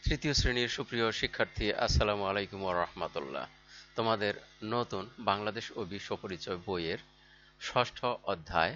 তৃতীয় শ্রেণীর সুপ্রিয় শিক্ষার্থী, আসসালামু আলাইকুম ওয়া রাহমাতুল্লাহ। তোমাদের নতুন বাংলাদেশ ও বিশ্ব পরিচয় বইয়ের ষষ্ঠ অধ্যায়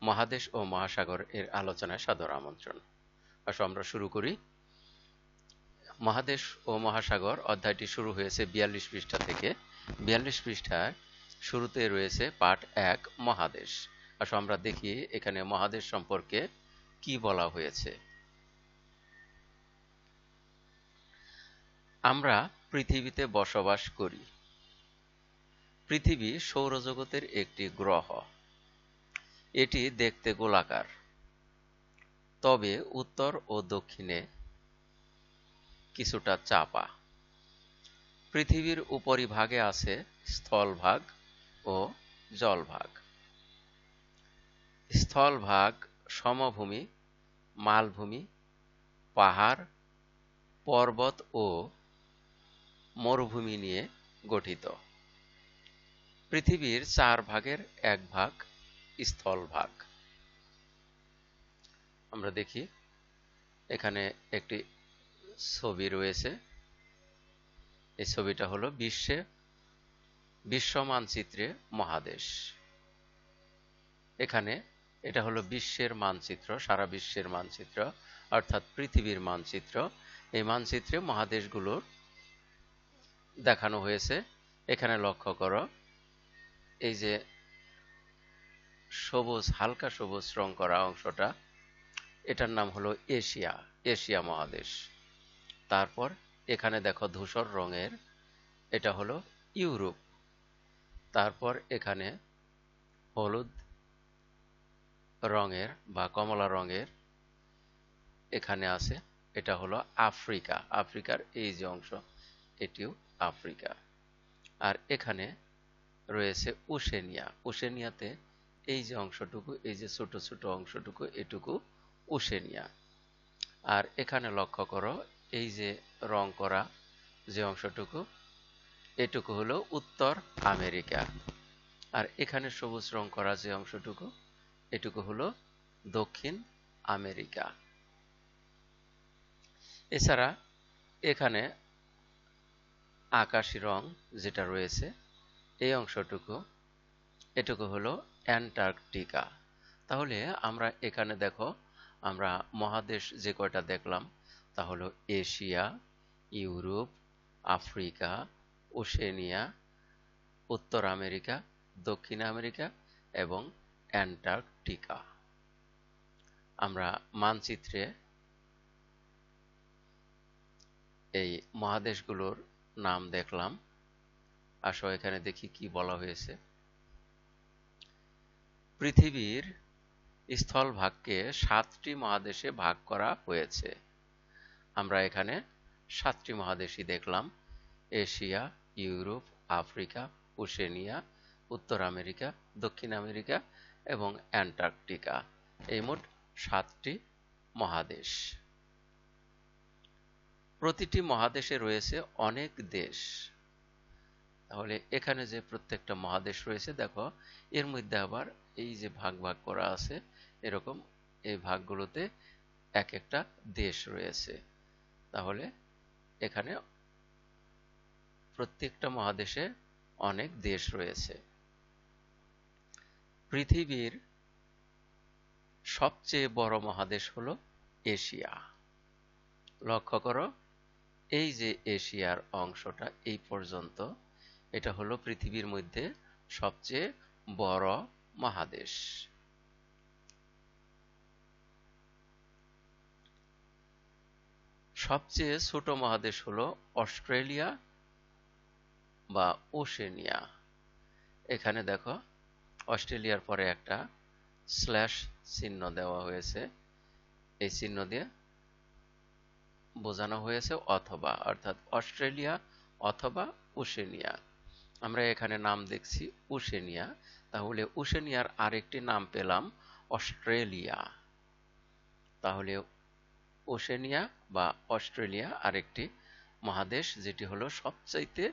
মহাদেশ ও মহাসাগর এর আলোচনায় সাদর আমন্ত্রণ। আসো আমরা শুরু করি। মহাদেশ ও মহাসাগর অধ্যায়টি শুরু হয়েছে 42 পৃষ্ঠা থেকে। 42 পৃষ্ঠার শুরুতে রয়েছে পাঠ 1 মহাদেশ। আসো আমরা দেখি এখানে মহাদেশ সম্পর্কে কি বলা হয়েছে। আমরা পৃথিবীতে বসবাস করি। পৃথিবী সৌরজগতের একটি গ্রহ। এটি দেখতে গোলাকার, তবে উত্তর ও দক্ষিণে কিছুটা চাপা। পৃথিবীর উপরিভাগে আছে স্থলভাগ ও জলভাগ। স্থলভাগ সমভূমি, মালভূমি, পাহাড়, পর্বত ও মরুভূমি নিয়ে গঠিত। পৃথিবীর 4 ভাগের 1 ভাগ স্থলভাগ। আমরা দেখি এখানে একটি ছবি রয়েছে। এই ছবিটা হলো বিশ্ব মানচিত্রে মহাদেশ। এখানে এটা হলো বিশ্বের মানচিত্র, সারা বিশ্বের মানচিত্র, অর্থাৎ পৃথিবীর মানচিত্র। এই মানচিত্রে মহাদেশগুলোর দেখানো হয়েছে। এখানে লক্ষ্য করো, এই যে সবুজ, হালকা সবুজ রং করা অংশটা, এটার নাম হলো এশিয়া মহাদেশ। তারপর এখানে দেখো ধূসর রঙের, এটা হলো ইউরোপ। তারপর এখানে হলুদ রঙের বা কমলা রঙের এখানে আছে, এটা হলো আফ্রিকা। আফ্রিকার এই যে অংশ, এটিও আফ্রিকা। আর এখানে রয়েছে ওশেনিয়াতে এই যে অংশটুকু, এই যে ছোট ছোট অংশটুকু, এটুকু ওশেনিয়া। আর এখানে লক্ষ্য করো, এই যে রং করা যে অংশটুকু, এটুকু হলো উত্তর আমেরিকা। আর এখানে সবুজ রং করা যে অংশটুকু, এটুকু হলো দক্ষিণ আমেরিকা। এছাড়া এখানে আকাশী রং যেটা রয়েছে, এই অংশটুকু, এটুকু হলো অ্যান্টার্কটিকা। তাহলে আমরা এখানে দেখো, আমরা মহাদেশ যে কয়টা দেখলাম তা হলো এশিয়া, ইউরোপ, আফ্রিকা, ওশেনিয়া, উত্তর আমেরিকা, দক্ষিণ আমেরিকা এবং অ্যান্টার্কটিকা। আমরা মানচিত্রে এই মহাদেশগুলোর নাম দেখলাম। আসো এখানে দেখি কি বলা হয়েছে। পৃথিবীর স্থলভাগকে 7টি মহাদেশে ভাগ করা হয়েছে। আমরা এখানে 7টি মহাদেশই দেখলাম: এশিয়া, ইউরোপ, আফ্রিকা, ওশেনিয়া, উত্তর আমেরিকা, দক্ষিণ আমেরিকা এবং অ্যান্টার্কটিকা। এই মোট 7টি মহাদেশ। প্রতিটি মহাদেশে রয়েছে অনেক দেশ। তাহলে এখানে যে প্রত্যেকটা মহাদেশ রয়েছে, দেখো এর মধ্যে আবার এই যে ভাগ ভাগ করা আছে, এরকম এই ভাগগুলোতে এক একটা দেশ রয়েছে। তাহলে এখানে প্রত্যেকটা মহাদেশে অনেক দেশ রয়েছে। পৃথিবীর সবচেয়ে বড় মহাদেশ হলো এশিয়া। লক্ষ্য করো, এই যে এশিয়ার অংশটা এই পর্যন্ত, এটা হলো পৃথিবীর মধ্যে সবচেয়ে বড় মহাদেশ। সবচেয়ে ছোট মহাদেশ হলো অস্ট্রেলিয়া বা ওশেনিয়া। এখানে দেখো অস্ট্রেলিয়ার পরে একটা স্ল্যাশ চিহ্ন দেওয়া হয়েছে। এই চিহ্ন দিয়ে বোঝানো হয়েছে অথবা, অর্থাৎ অস্ট্রেলিয়া অথবা ওশেনিয়া। আমরা এখানে নাম দেখছি ওশেনিয়া, তাহলে ওশেনিয়ার আরেকটি নাম পেলাম অস্ট্রেলিয়া। তাহলে ওশেনিয়া বা অস্ট্রেলিয়া আরেকটি মহাদেশ, যেটি হলো সবচাইতে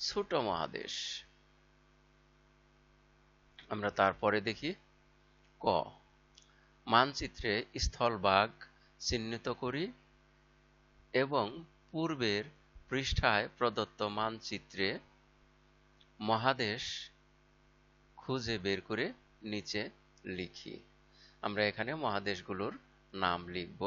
ছোট মহাদেশ। আমরা তারপরে দেখি ক, মানচিত্রে স্থলভাগ চিহ্নিত করি এবং পূর্বের পৃষ্ঠায় প্রদত্ত মানচিত্রে মহাদেশ খুঁজে বের করে নিচে লিখি। আমরা এখানে মহাদেশগুলোর নাম লিখব।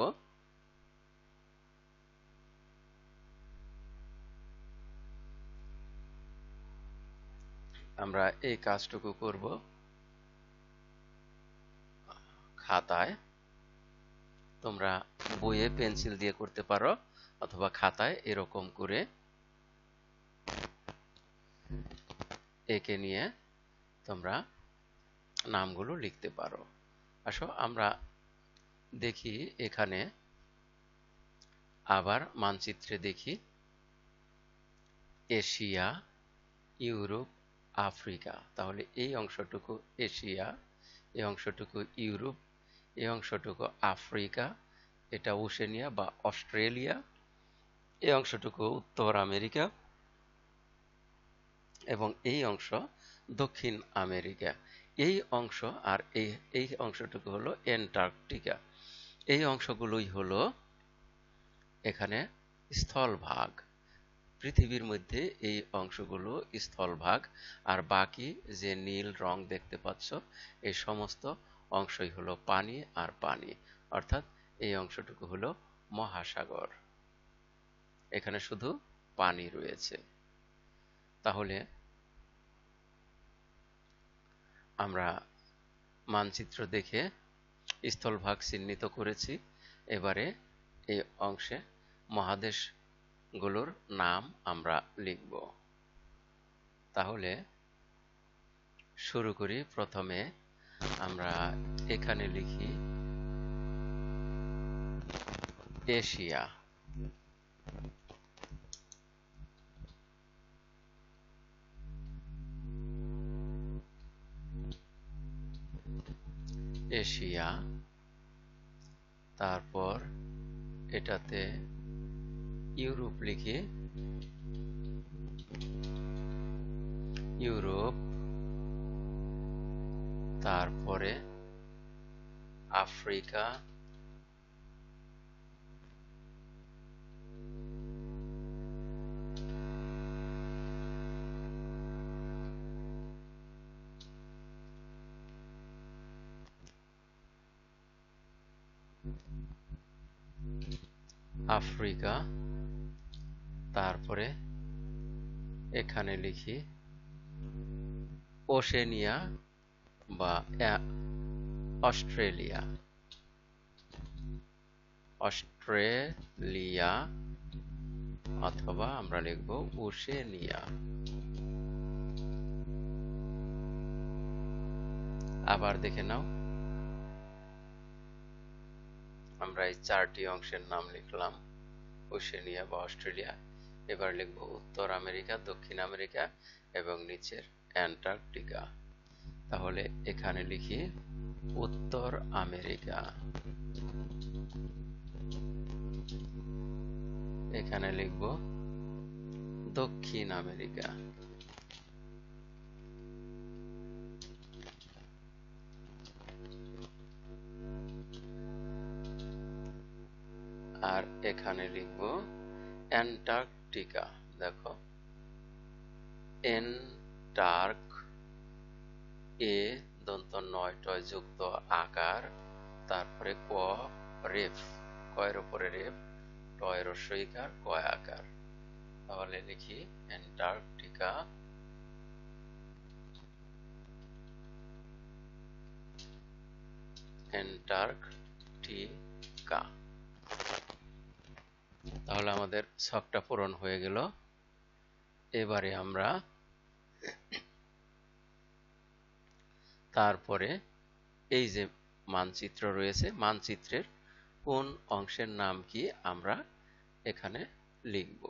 আমরা এই কাজটুকু করব খাতায়। তোমরা বইয়ে পেন্সিল দিয়ে করতে পারো অথবা খাতায় এরকম করে এঁকে নিয়ে তোমরা নামগুলো লিখতে পারো। আসো আমরা দেখি এখানে আবার মানচিত্রে দেখি এশিয়া, ইউরোপ, আফ্রিকা। তাহলে এই অংশটুকু এশিয়া, এই অংশটুকু ইউরোপ, এই অংশটুকু আফ্রিকা, এটা ওশেনিয়া বা অস্ট্রেলিয়া, এই অংশটুকু উত্তর আমেরিকা এবং এই অংশ দক্ষিণ আমেরিকা। এই অংশ আর এই অংশটুকু হলো অ্যান্টার্কটিকা। এই অংশগুলোই হলো এখানে স্থলভাগ। পৃথিবীর মধ্যে এই অংশগুলো স্থলভাগ, আর বাকি যে নীল রং দেখতে পাচ্ছ এই সমস্ত অংশই হলো পানি আর পানি, অর্থাৎ এই অংশটুকু হলো মহাসাগর। এখানে শুধু পানি রয়েছে। তাহলে আমরা মানচিত্র দেখে স্থলভাগ চিহ্নিত করেছি। এবারে এই অংশে মহাদেশগুলোর নাম আমরা লিখব। তাহলে শুরু করি। প্রথমে আমরা এখানে লিখি এশিয়া। এশিয়া, তারপর এটাতে ইউরোপ লিখি, ইউরোপ, তারপরে আফ্রিকা, আফ্রিকা, তারপরে এখানে লিখি ওশেনিয়া বা অস্ট্রেলিয়া, অস্ট্রেলিয়া অথবা আমরা লিখব ওশেনিয়া। আবার দেখে নাও, আমরা এই চারটি অংশের নাম লিখলাম ওশেনিয়া বা অস্ট্রেলিয়া। এবার লিখব উত্তর আমেরিকা, দক্ষিণ আমেরিকা এবং নিচের অ্যান্টার্কটিকা। তাহলে এখানে লিখি উত্তর আমেরিকা, এখানে লিখব দক্ষিণ আমেরিকা, আর এখানে লিখব অ্যান্টার্কটিকা। দেখো এন্টার্ক, এ দন্ত নয় টয় যুক্ত আকার, তারপরে ক রেফ, কয়ের উপরে রেফ, টয় রস্বইকার, কয় আকার। তাহলে লিখি অ্যান্টার্কটিকা, অ্যান্টার্কটিকা। তাহলে আমাদের ছকটা পূরণ হয়ে গেল। এবারে আমরা তারপরে এই যে মানচিত্র রয়েছে, মানচিত্রের কোন অংশের নাম কি আমরা এখানে লিখব।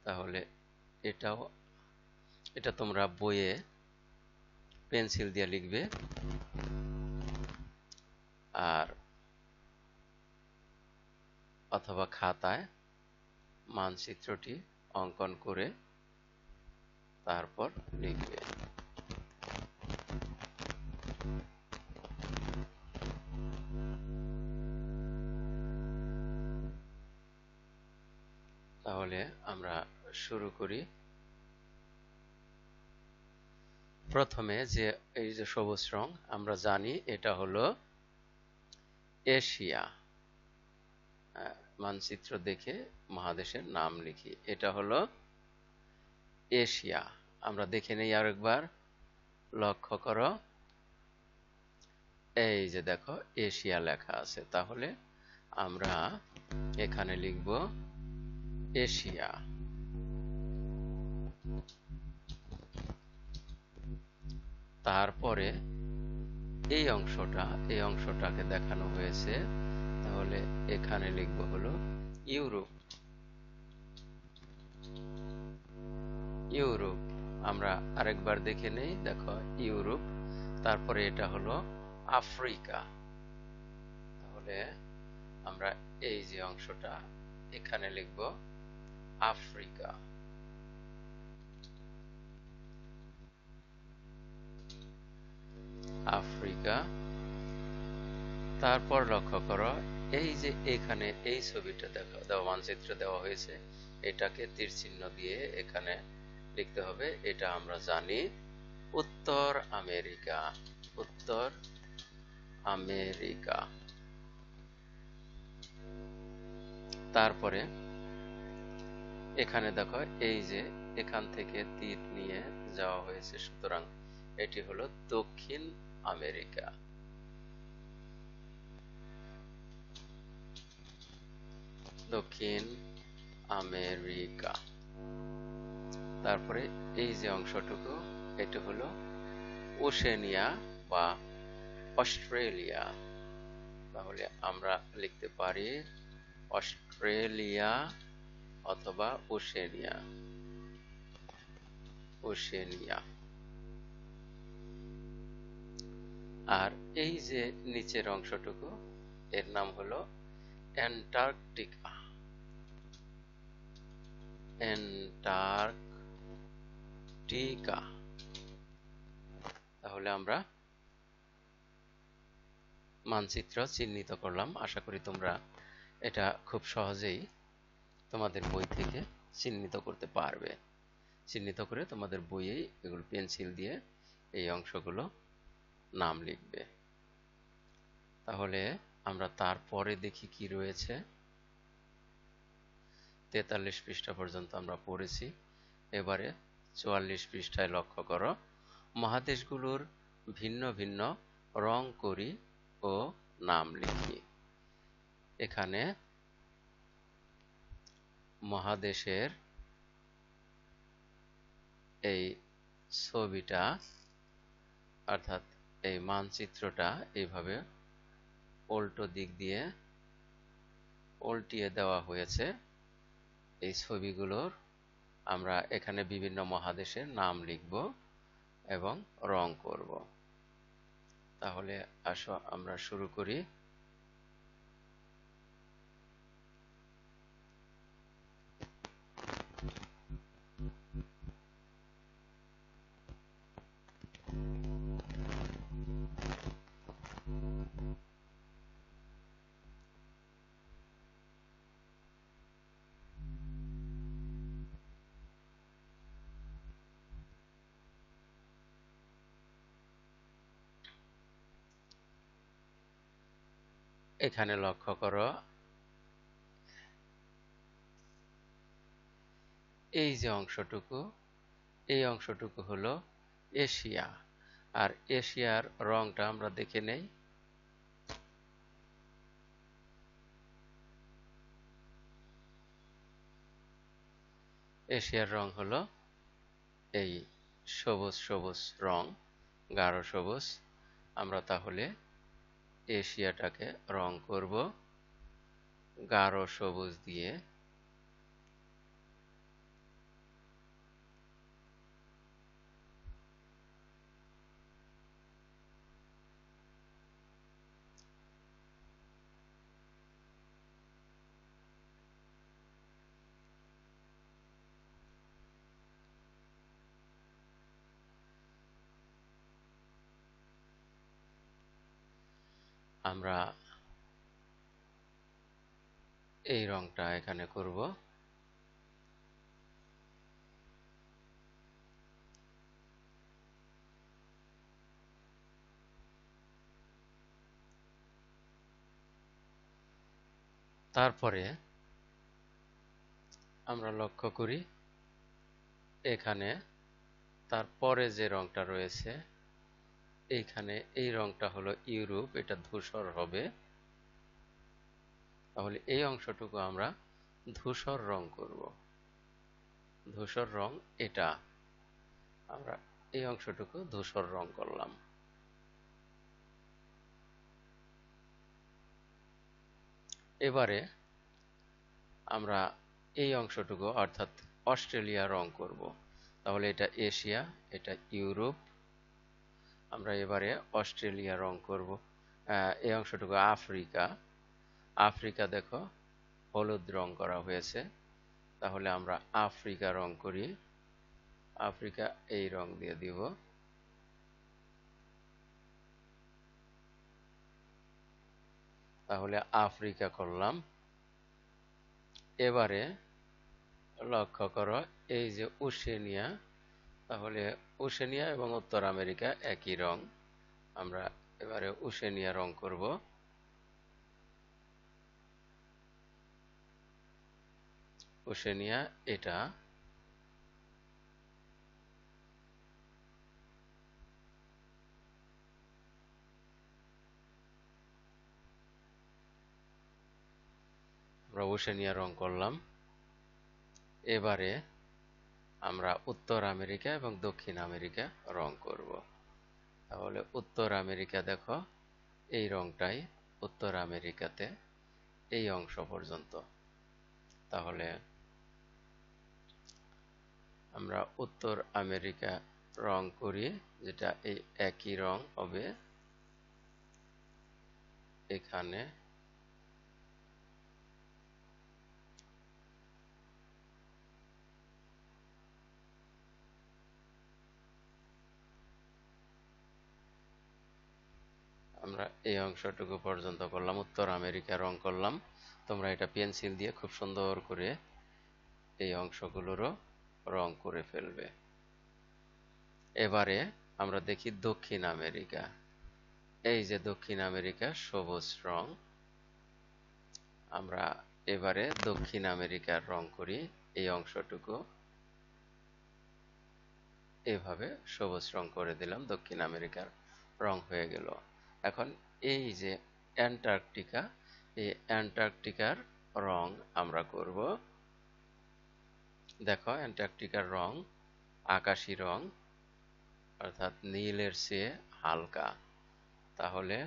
তাহলে এটা তোমরা বইয়ে পেন্সিল দিয়ে লিখবে, আর অথবা খাতায় মানচিত্রটি অঙ্কন করে তারপর লিখবে। তাহলে আমরা শুরু করি। প্রথমে যে এই যে সবুজ রং আমরা জানি এটা হলো এশিয়া। মানচিত্র দেখে মহাদেশের নাম লিখি। এটা হলো এশিয়া। আমরা দেখে নেই আরেকবার, লক্ষ্য করো, এই যে দেখো এশিয়া লেখা আছে, তাহলে আমরা এখানে লিখব এশিয়া। তারপরে এই অংশটাকে দেখানো হয়েছে, তাহলে এখানে লিখব হলো ইউরোপ। ইউরোপ আমরা আরেকবার দেখে নেই, দেখো ইউরোপ। তারপরে এটা হলো আফ্রিকা, তাহলে আমরা এই যে অংশটা এখানে লিখব আফ্রিকা। আফ্রিকা। তারপর লক্ষ্য করো, এই যে এখানে এই ছবিটা দেওয়া মানচিত্র দেওয়া হয়েছে, এটাকে তীর চিহ্ন দিয়ে এখানে লিখতে হবে। এটা আমরা জানি উত্তর আমেরিকা। উত্তর আমেরিকা। তারপরে এখানে দেখো এই যে এখান থেকে তীর নিয়ে যাওয়া হয়েছে, সুতরাং এটি হলো দক্ষিণ আমেরিকা। দক্ষিণ আমেরিকা। তারপরে এই যে অংশটুকু, এটা হলো ওশেনিয়া বা অস্ট্রেলিয়া, তাহলে আমরা লিখতে পারি অস্ট্রেলিয়া অথবা ওশেনিয়া। ওশেনিয়া। আর এই যে নিচের অংশটুকু, এর নাম হলো অ্যান্টার্কটিকা। অ্যান্টার্কটিকা। তাহলে আমরা মানচিত্র চিহ্নিত করলাম। আশা করি তোমরা এটা খুব সহজেই তোমাদের বই থেকে চিহ্নিত করতে পারবে। চিহ্নিত করে তোমাদের বইয়েই এগুলো পেন্সিল দিয়ে এই অংশগুলো নাম লিখবে। তাহলে আমরা তারপরে দেখি কি রয়েছে। 43 পৃষ্ঠা পর্যন্ত আমরা পড়েছি। এবারে 44 পৃষ্ঠায় লক্ষ্য করো, মহাদেশগুলোর ভিন্ন ভিন্ন রং করি ও নাম লিখি। এখানে মহাদেশের এই ছবিটা অর্থাৎ এই মানচিত্রটা এইভাবে উল্টো দিক দিয়ে উল্টিয়ে দেওয়া হয়েছে। এই ছবিগুলোর আমরা এখানে বিভিন্ন মহাদেশের নাম লিখব এবং রং করব। তাহলে আসো আমরা শুরু করি। এখানে লক্ষ্য করো, এই যে অংশটুকু, এই অংশটুকু হলো এশিয়া। আর এশিয়ার রংটা আমরা দেখে নেই। এশিয়ার রং হলো এই সবুজ সবুজ রং, গাঢ় সবুজ। আমরা তাহলে এশিয়াটাকে রং করব গাঢ় সবুজ দিয়ে। আমরা এই রংটা এখানে করব। তারপরে আমরা লক্ষ্য করি এখানে তারপরে যে রংটা রয়েছে এইখানে এই রংটা হলো ইউরোপ, এটা ধূসর হবে। তাহলে এই অংশটুকু আমরা ধূসর রং করব। ধূসর রং এটা, আমরা এই অংশটুকু ধূসর রং করলাম। এবারে আমরা এই অংশটুকু অর্থাৎ অস্ট্রেলিয়া রং করব। তাহলে এটা এশিয়া, এটা ইউরোপ, আমরা এবারে অস্ট্রেলিয়া রং করব। এই অংশটুকু আফ্রিকা, আফ্রিকা দেখো হলুদ রং করা হয়েছে, তাহলে আমরা আফ্রিকা রং করি। আফ্রিকা এই রং দিয়ে দিব। তাহলে আফ্রিকা করলাম। এবারে লক্ষ্য করো এই যে ওশেনিয়া, তাহলে ওশেনিয়া এবং উত্তর আমেরিকা একই রং, আমরা এবারে ওশেনিয়া রং করব। ওশেনিয়া এটা, আমরা ওশেনিয়া রং করলাম। এবারে আমরা উত্তর আমেরিকা এবং দক্ষিণ আমেরিকা রং করব। তাহলে উত্তর আমেরিকা দেখো এই রংটাই উত্তর আমেরিকাতে এই অংশ পর্যন্ত। তাহলে আমরা উত্তর আমেরিকা রং করি, যেটা এই একই রং হবে। এখানে আমরা এই অংশটুকু পর্যন্ত করলাম, উত্তর আমেরিকা রং করলাম। তোমরা এটা পেন্সিল দিয়ে খুব সুন্দর করে এই অংশগুলোরও রং করে ফেলবে। এবারে আমরা দেখি দক্ষিণ আমেরিকা। এই যে দক্ষিণ আমেরিকা সবুজ রং, আমরা এবারে দক্ষিণ আমেরিকার রং করি। এই অংশটুকু এভাবে সবুজ রং করে দিলাম, দক্ষিণ আমেরিকার রং হয়ে গেল। এখন এই যে অ্যান্টার্কটিকা, এই অ্যান্টার্কটিকার রং আমরা করব। দেখো অ্যান্টার্কটিকার রং আকাশী রং, অর্থাৎ নীলের চেয়ে হালকা। তাহলে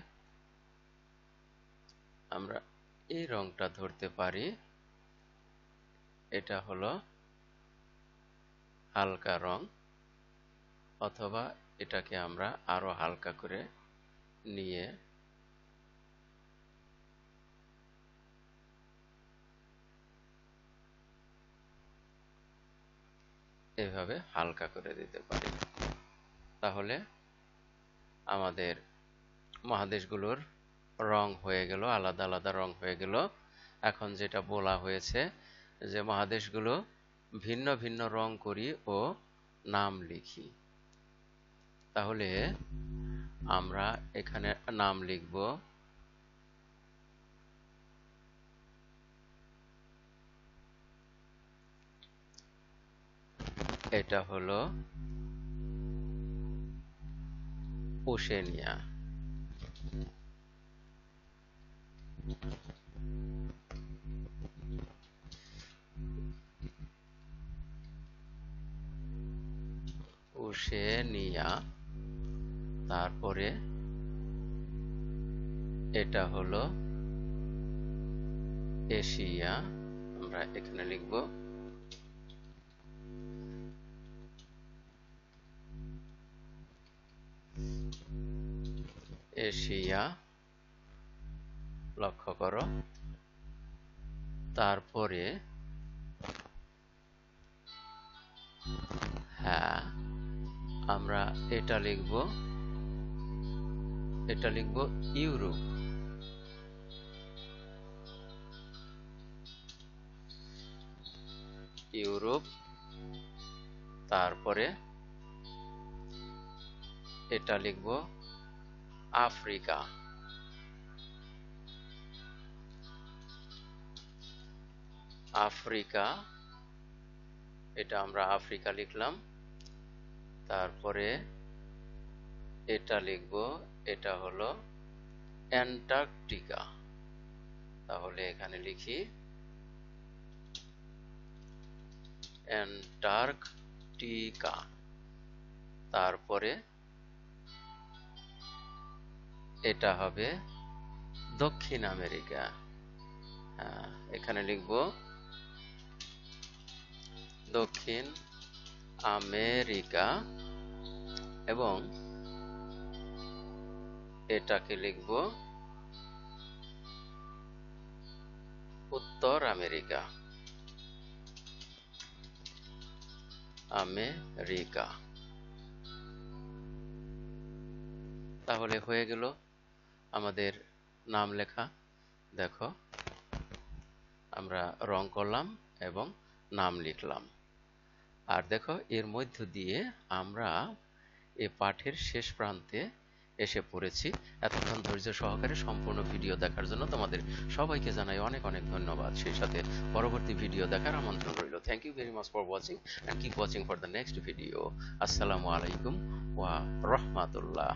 আমরা এই রংটা ধরতে পারি, এটা হলো হালকা রং, অথবা এটাকে আমরা আরো হালকা করে নিয়ে এভাবে হালকা করে দিতে পারি। তাহলে আমাদের মহাদেশগুলোর রং হয়ে গেল, আলাদা আলাদা রং হয়ে গেল। এখন যেটা বলা হয়েছে যে মহাদেশগুলো ভিন্ন ভিন্ন রং করি ও নাম লিখি। তাহলে আমরা এখানে নাম লিখব। এটা হলো ওশেনিয়া। ওশেনিয়া। তারপরে এটা হলো এশিয়া, আমরা এখানে লিখব। এশিয়া, লক্ষ্য করো। তারপরে হ্যাঁ, আমরা এটা লিখব, এটা লিখব ইউরোপ। ইউরোপ। তারপরে এটা লিখব আফ্রিকা। আফ্রিকা, এটা আমরা আফ্রিকা লিখলাম। তারপরে এটা লিখব, এটা হলো অ্যান্টার্কটিকা। তাহলে এখানে লিখি অ্যান্টার্কটিকা। তারপরে এটা হবে দক্ষিণ আমেরিকা। এখানে লিখব দক্ষিণ আমেরিকা এবং এটাকে লিখব উত্তর আমেরিকা। আমেরিকা। তাহলে হয়ে গেল আমাদের নাম লেখা। দেখো, আমরা রং করলাম এবং নাম লিখলাম। আর দেখো, এর মধ্য দিয়ে আমরা এই পাঠের শেষ প্রান্তে এসে পড়েছি। এতক্ষণ ধৈর্য সহকারে সম্পূর্ণ ভিডিও দেখার জন্য তোমাদের সবাইকে জানাই অনেক অনেক ধন্যবাদ। সেই সাথে পরবর্তী ভিডিও দেখার আমন্ত্রণ রইল। Thank you very much for watching and keep watching for the next video. আসসালামু আলাইকুম ওয়া রাহমাতুল্লাহ।